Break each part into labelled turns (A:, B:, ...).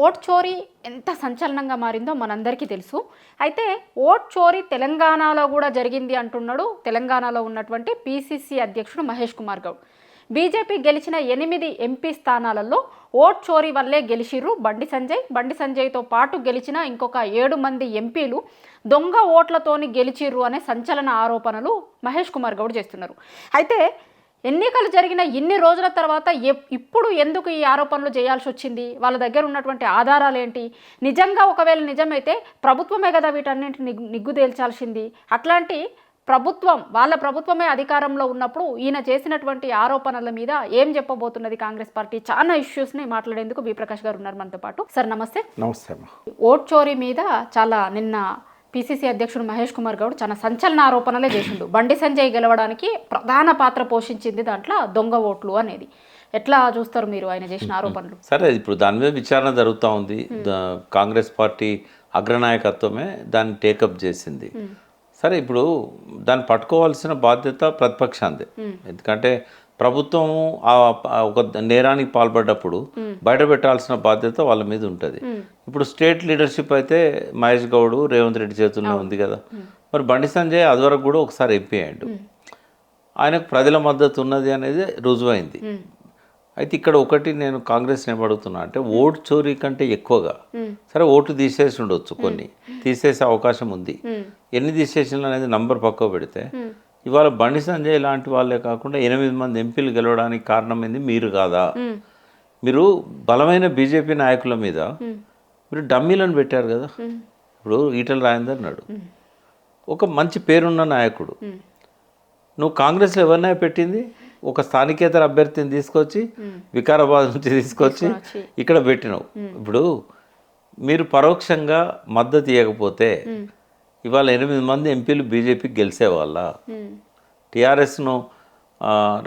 A: Vote చోరీ ఎంత సంచలనంగా మారిందో మనందరికీ తెలుసు. అయితే ఓట్ చోరీ తెలంగాణలో కూడా జరిగింది అంటున్నాడు తెలంగాణలో ఉన్నటువంటి పిసిసి అధ్యక్షుడు మహేష్ కుమార్ గౌడ్. బీజేపీ గెలిచిన 8 ఎంపీ స్థానాలలో ఓట్ చోరీ వల్లే గెలిచిర్రు బండి సంజయ్తో పాటు గెలిచిన ఇంకొక 7 మంది ఎంపీలు దొంగ ఓట్లతోని గెలిచిర్రు అనే సంచలన ఆరోపణలు మహేష్ కుమార్ గౌడ్ చేస్తున్నారు. అయితే ఎన్నికలు జరిగిన ఇన్ని రోజుల తర్వాత ఇప్పుడు ఎందుకు ఈ ఆరోపణలు చేయాల్సి వచ్చింది? వాళ్ళ దగ్గర ఉన్నటువంటి ఆధారాలు ఏంటి? నిజంగా ఒకవేళ నిజమైతే ప్రభుత్వమే కదా వీటన్నింటిని నిగ్గు తేల్చాల్సింది. అట్లాంటి వాళ్ళ ప్రభుత్వమే అధికారంలో ఉన్నప్పుడు ఈయన చేసినటువంటి ఆరోపణల మీద ఏం చెప్పబోతున్నది కాంగ్రెస్ పార్టీ? చాలా ఇష్యూస్ని మాట్లాడేందుకు వి ప్రకాష్ గారు ఉన్నారు మనతో పాటు. సార్ నమస్తే.
B: నమస్తే.
A: ఓట్ చోరీ మీద నిన్న పిసిసి అధ్యక్షుడు మహేష్ కుమార్ గౌడ్ చాలా సంచలన ఆరోపణలే చేసిండు. బండి సంజయ్ గెలవడానికి ప్రధాన పాత్ర పోషించింది దాంట్లో దొంగ ఓట్లు అనేది. ఎట్లా చూస్తారు మీరు ఆయన చేసిన ఆరోపణలు?
B: సరే, ఇప్పుడు దాని మీద విచారణ జరుగుతూ ఉంది. కాంగ్రెస్ పార్టీ అగ్రనాయకత్వమే దాన్ని టేకప్ చేసింది. సరే, ఇప్పుడు దాన్ని పట్టుకోవాల్సిన బాధ్యత ప్రతిపక్షాందే. ఎందుకంటే ప్రభుత్వం ఒక నేరానికి పాల్పడ్డప్పుడు బయట పెట్టాల్సిన బాధ్యత వాళ్ళ మీద ఉంటుంది. ఇప్పుడు స్టేట్ లీడర్షిప్ అయితే మహేష్ గౌడ్, రేవంత్ రెడ్డి చేతుల్లో ఉంది కదా. మరి బండి సంజయ్ అదివరకు కూడా ఒకసారి ఎంపీ అయ్యాడు. ఆయనకు ప్రజల మద్దతు ఉన్నది అనేది రుజువైంది. అయితే ఇక్కడ ఒకటి నేను కాంగ్రెస్ని ఏమడుగుతున్నా అంటే, ఓటు చోరీ కంటే ఎక్కువగా, సరే ఓటు తీసేసి ఉండొచ్చు, కొన్ని తీసేసే అవకాశం ఉంది. ఎన్ని తీసేసిన అనేది నంబర్ పక్కకు పెడితే, ఇవాళ బండి సంజయ్ లాంటి వాళ్ళే కాకుండా 8 మంది ఎంపీలు గెలవడానికి కారణం ఏంది? మీరు కాదా? మీరు బలమైన బీజేపీ నాయకుల మీద మీరు డమ్మీలను పెట్టారు కదా. ఇప్పుడు ఈటల రాజేందర్ అన్నాడు, ఒక మంచి పేరున్న నాయకుడు. నువ్వు కాంగ్రెస్లో ఎవరినైనా పెట్టింది ఒక స్థానికేతర అభ్యర్థిని తీసుకొచ్చి, వికారాబాద్ నుంచి తీసుకొచ్చి ఇక్కడ పెట్టినావు. ఇప్పుడు మీరు పరోక్షంగా మద్దతు ఇవ్వకపోతే ఇవాళ 8 మంది ఎంపీలు బీజేపీకి గెలిచేవాళ్ళ. టీఆర్ఎస్ను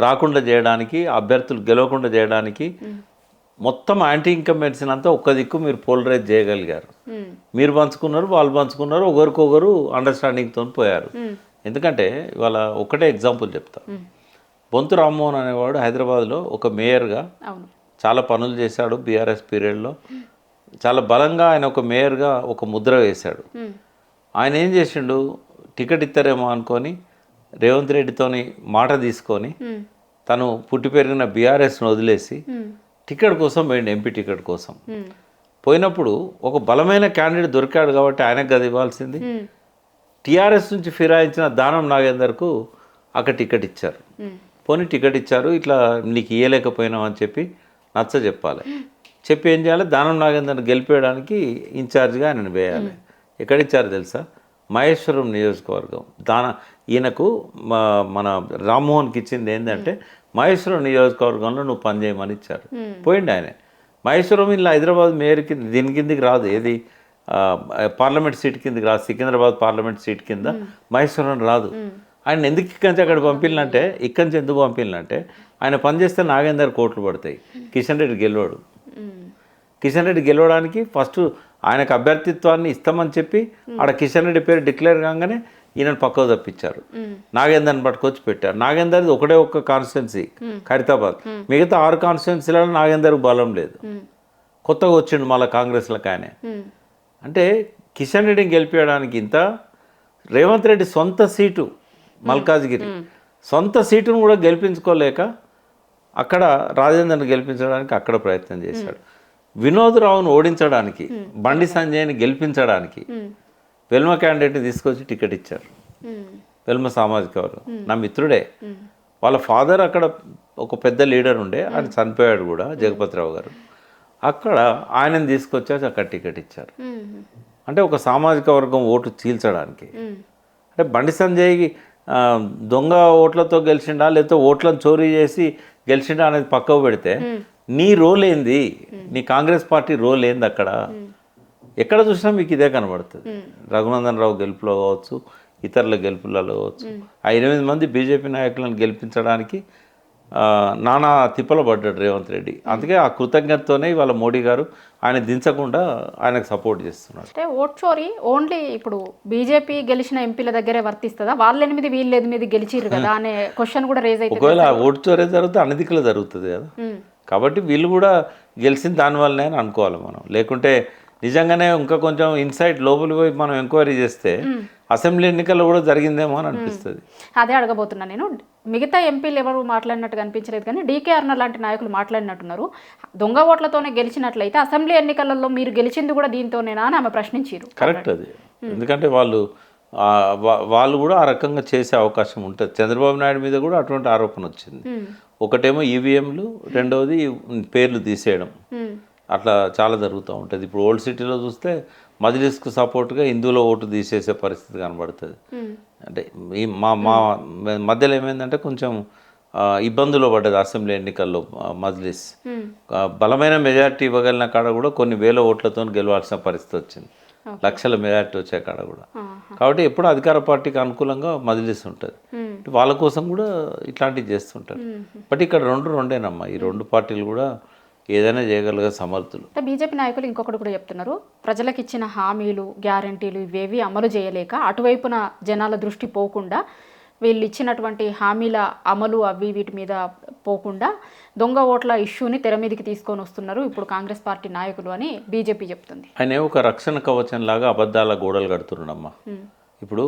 B: రాకుండా చేయడానికి, అభ్యర్థులు గెలవకుండా చేయడానికి మొత్తం యాంటీ ఇన్కంబెన్సీ అంతా ఒక్క దిక్కు మీరు పోలరైజ్ చేయగలిగారు. మీరు పంచుకున్నారు, వాళ్ళు పంచుకున్నారు, ఒకరికొకరు అండర్స్టాండింగ్తో పోయారు. ఎందుకంటే ఇవాళ ఒకటే ఎగ్జాంపుల్ చెప్తా. బొంతు రామ్మోహన్ అనేవాడు హైదరాబాద్లో ఒక మేయర్గా చాలా పనులు చేశాడు. బీఆర్ఎస్ పీరియడ్లో చాలా బలంగా ఆయన ఒక మేయర్గా ఒక ముద్ర వేశాడు. ఆయన ఏం చేసిండు, టికెట్ ఇస్తారేమో అనుకొని రేవంత్ రెడ్డితోని మాట తీసుకొని తను పుట్టి పెరిగిన బీఆర్ఎస్ను వదిలేసి టికెట్ కోసం పోయిండు, ఎంపీ టికెట్ కోసం. పోయినప్పుడు ఒక బలమైన క్యాండిడేట్ దొరికాడు కాబట్టి ఆయనకు గది ఇవ్వాల్సింది. టీఆర్ఎస్ నుంచి ఫిరాయించిన దానం నాగేందర్కు అక్కడ టికెట్ ఇచ్చారు. పోనీ టికెట్ ఇచ్చారు, ఇట్లా నీకు ఇయ్యలేకపోయినావు అని చెప్పి నచ్చ చెప్పాలి. చెప్పి ఏం చేయాలి, దానం నాగేందర్ని గెలిపేయడానికి ఇన్ఛార్జ్గా ఆయనను వేయాలి. ఎక్కడిచ్చారు తెలుసా? మహేశ్వరం నియోజకవర్గం. ఈయనకు మన రామ్మోహన్కి ఇచ్చింది ఏంటంటే, మహేశ్వరం నియోజకవర్గంలో నువ్వు పనిచేయమని ఇచ్చారు. పోయిండు ఆయన. మహేశ్వరం ఇలా హైదరాబాద్ మేయర్కి దీని కిందికి రాదు, ఏది పార్లమెంట్ సీట్ కిందకి రాదు, సికింద్రాబాద్ పార్లమెంట్ సీట్ కింద మహేశ్వరం రాదు. ఆయన ఎందుకు ఇక్కడి నుంచి అక్కడ పంపిల్లంటే, ఇక్కడి నుంచి ఎందుకు పంపిల్లంటే, ఆయన పనిచేస్తే నాగేందర్ కోట్లు పడతాయి, కిషన్ రెడ్డి గెలవాడు. కిషన్ రెడ్డి గెలవడానికి ఫస్ట్ ఆయనకు అభ్యర్థిత్వాన్ని ఇస్తామని చెప్పి ఆడ కిషన్ రెడ్డి పేరు డిక్లేర్ కాగానే ఈయనను పక్కకు తప్పించారు. నాగేందర్ని పట్టుకొచ్చి పెట్టారు. నాగేందర్ది ఒకటే ఒక్క కాన్స్టిట్యున్సీ ఖైరతాబాద్. మిగతా 6 కాన్స్టిట్యున్సీలలో నాగేందర్కు బలం లేదు. కొత్తగా వచ్చిండు మళ్ళీ కాంగ్రెస్లకు ఆయన. అంటే కిషన్ రెడ్డిని గెలిపించడానికి ఇంత, రేవంత్ రెడ్డి సొంత సీటు మల్కాజ్గిరి, సొంత సీటును కూడా గెలిపించుకోలేక అక్కడ రాజేందర్ని గెలిపించడానికి అక్కడ ప్రయత్నం చేశాడు. వినోద్ రావును ఓడించడానికి, బండి సంజయ్ని గెలిపించడానికి వెల్మ క్యాండిడేట్ని తీసుకొచ్చి టికెట్ ఇచ్చారు. వెల్మ సామాజిక వర్గం, నా మిత్రుడే. వాళ్ళ ఫాదర్ అక్కడ ఒక పెద్ద లీడర్ ఉండే, ఆయన చనిపోయాడు కూడా, జగపతిరావు గారు. అక్కడ ఆయనను తీసుకొచ్చి అక్కడ టికెట్ ఇచ్చారు. అంటే ఒక సామాజిక వర్గం ఓటు చీల్చడానికి. అంటే బండి సంజయ్కి దొంగ ఓట్లతో గెలిచిండా లేకపోతే ఓట్లను చోరీ చేసి గెలిచిండా అనేది పక్కకు పెడితే, నీ రోల్ ఏంది, నీ కాంగ్రెస్ పార్టీ రోల్ ఏంది? అక్కడ ఎక్కడ చూసినా మీకు ఇదే కనబడుతుంది. రఘునందన్ రావు గెలుపులో కావచ్చు, ఇతరుల గెలుపులలో కావచ్చు, ఆ 8 మంది బీజేపీ నాయకులను గెలిపించడానికి నానా తిప్పలు పడ్డాడు రేవంత్ రెడ్డి. అందుకే ఆ కృతజ్ఞతతోనే ఇవాళ మోడీ గారు ఆయన దించకుండా ఆయనకు సపోర్ట్ చేస్తున్నారు.
A: అంటే ఓట్ చోరీ ఓన్లీ ఇప్పుడు బీజేపీ గెలిచిన ఎంపీల దగ్గరే వర్తిస్తుందా? వాళ్ళు 8 వీళ్ళు 8 గెలిచిర్రు కదా అనే క్వశ్చన్ కూడా రేజ్ అవుతుంది.
B: ఒకవేళ ఓట్ చోరీ జరిగితే అన్ని దిక్కులు జరుగుతుంది కదా. కాబట్టి వీళ్ళు కూడా గెలిచింది దానివల్లనే అని అనుకోవాలి మనం. లేకుంటే నిజంగానే ఇంకా కొంచెం ఇన్సైట్ లోపలికి పోయి మనం ఎంక్వైరీ చేస్తే అసెంబ్లీ ఎన్నికల్లో కూడా జరిగిందేమో అని అనిపిస్తుంది.
A: అదే అడగబోతున్నాను నేను. మిగతా ఎంపీలు ఎవరు మాట్లాడినట్టుగా అనిపించలేదు, కానీ డీకే అరుణ లాంటి నాయకులు మాట్లాడినట్టున్నారు. దొంగ ఓట్లతోనే గెలిచినట్లయితే అసెంబ్లీ ఎన్నికలలో మీరు గెలిచింది కూడా దీంతోనేనా అని ఆమె ప్రశ్నించారు.
B: కరెక్ట్ అది. ఎందుకంటే వాళ్ళు కూడా ఆ రకంగా చేసే అవకాశం ఉంటుంది. చంద్రబాబు నాయుడు మీద కూడా అటువంటి ఆరోపణ వచ్చింది. ఒకటేమో ఈవీఎంలు, రెండవది పేర్లు తీసేయడం, అట్లా చాలా జరుగుతూ ఉంటుంది. ఇప్పుడు ఓల్డ్ సిటీలో చూస్తే మజ్లిస్కు సపోర్ట్గా హిందువుల ఓటు తీసేసే పరిస్థితి కనబడుతుంది. అంటే ఈ మా మధ్యలో ఏమైందంటే కొంచెం ఇబ్బందులు పడ్డది అసెంబ్లీ ఎన్నికల్లో మజ్లిస్. బలమైన మెజారిటీ ఇవ్వగలిగిన కాడ కూడా కొన్ని వేల ఓట్లతో గెలవాల్సిన పరిస్థితి వచ్చింది, లక్షల మెజారిటీ వచ్చే కాడ కూడా. కాబట్టి ఎప్పుడు అధికార పార్టీకి అనుకూలంగా మజ్లిస్ ఉంటుంది, వాళ్ళ కోసం కూడా ఇట్లాంటివి చేస్తుంటారు. బట్ ఇక్కడ రెండేనమ్మా, ఈ రెండు పార్టీలు కూడా ఏదైనా చేయగలిగే సమర్థులు.
A: బీజేపీ నాయకులు ఇంకొకటి కూడా చెప్తున్నారు, ప్రజలకు ఇచ్చిన హామీలు, గ్యారంటీలు ఇవేవి అమలు చేయలేక అటువైపున జనాల దృష్టి పోకుండా వీళ్ళు ఇచ్చినటువంటి హామీల అమలు అవి వీటి మీద పోకుండా దొంగ ఓట్ల ఇష్యూని తెర మీదకి తీసుకొని వస్తున్నారు ఇప్పుడు కాంగ్రెస్ పార్టీ నాయకులు అని బీజేపీ చెప్తుంది.
B: ఆయన ఒక రక్షణ కవచం లాగా అబద్ధాల గోడలు కడుతున్నాడమ్మా. ఇప్పుడు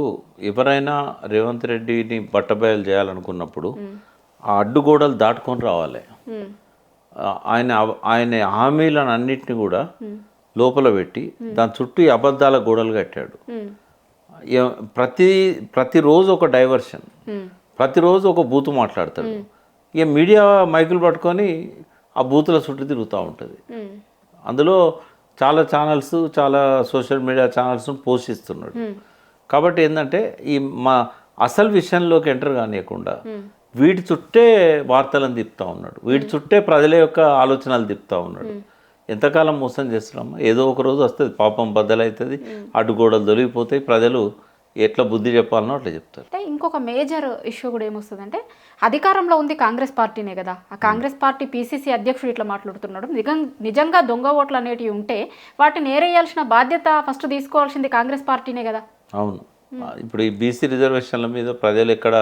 B: ఎవరైనా రేవంత్ రెడ్డిని బట్టబయలు చేయాలనుకున్నప్పుడు ఆ అడ్డుగోడలు దాటుకొని రావాలి. ఆయన హామీలను అన్నింటినీ కూడా లోపల పెట్టి దాని చుట్టూ అబద్ధాల గోడలు కట్టాడు. ప్రతిరోజు ఒక డైవర్షన్, ప్రతిరోజు ఒక బూతు మాట్లాడతాడు. ఇక మీడియా మైకులు పట్టుకొని ఆ బూతుల చుట్టూ తిరుగుతూ ఉంటుంది. అందులో చాలా ఛానల్స్, చాలా సోషల్ మీడియా ఛానల్స్ను పోషిస్తున్నాడు. కాబట్టి ఏంటంటే ఈ మా అసలు విషయంలోకి ఎంటర్ కానియకుండా వీటి చుట్టే వార్తలను తిప్పుతూ ఉన్నాడు, వీటి చుట్టే ప్రజల యొక్క ఆలోచనలు తిప్పుతూ ఉన్నాడు. ఎంతకాలం మోసం చేస్తున్నామా? ఏదో ఒక రోజు వస్తుంది, పాపం బద్దలవుతుంది, అడ్డుగోడలు దొరికిపోతాయి, ప్రజలు ఎట్లా బుద్ధి చెప్పాలనో అట్లా చెప్తారు.
A: అంటే ఇంకొక మేజర్ ఇష్యూ కూడా ఏమొస్తుందంటే, అధికారంలో ఉంది కాంగ్రెస్ పార్టీనే కదా, ఆ కాంగ్రెస్ పార్టీ పీసీసీ అధ్యక్షుడు ఇట్లా మాట్లాడుతున్నాడు. నిజంగా దొంగ ఓట్లు అనేటివి ఉంటే వాటిని ఏరేయాల్సిన బాధ్యత ఫస్ట్ తీసుకోవాల్సింది కాంగ్రెస్ పార్టీనే కదా.
B: అవును. ఇప్పుడు ఈ బీసీ రిజర్వేషన్ల మీద ప్రజలు ఎక్కడ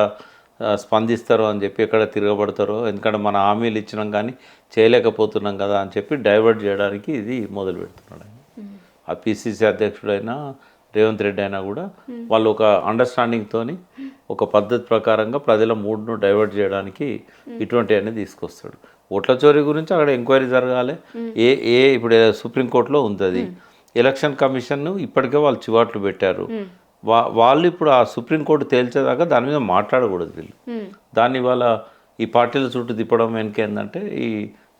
B: స్పందిస్తారో అని చెప్పి, ఎక్కడ తిరగబడతారో, ఎందుకంటే మన హామీలు ఇచ్చినాం కానీ చేయలేకపోతున్నాం కదా అని చెప్పి డైవర్ట్ చేయడానికి ఇది మొదలు పెడుతున్నాడు. ఆ పీసీసీ అధ్యక్షుడైనా రేవంత్ రెడ్డి అయినా కూడా వాళ్ళు ఒక అండర్స్టాండింగ్తోని ఒక పద్ధతి ప్రకారంగా ప్రజల మూడ్ను డైవర్ట్ చేయడానికి ఇటువంటివన్నీ తీసుకొస్తాడు. ఓట్ల చోరీ గురించి అక్కడ ఎంక్వైరీ జరగాలి. ఇప్పుడు సుప్రీంకోర్టులో ఉంది అది. ఎలక్షన్ కమిషన్ ఇప్పటికే వాళ్ళు చివాట్లు పెట్టారు. వాళ్ళు ఇప్పుడు ఆ సుప్రీంకోర్టు తేల్చేదాకా దాని మీద మాట్లాడకూడదు వీళ్ళు. దాన్ని వాళ్ళ ఈ పార్టీల చుట్టూ తిప్పడం వెనక ఏంటంటే ఈ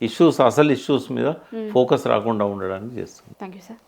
B: ఇష్యూస్, అసలు ఇష్యూస్ మీద ఫోకస్ రాకుండా ఉండడానికి చేస్తుంది.
A: Thank you sir.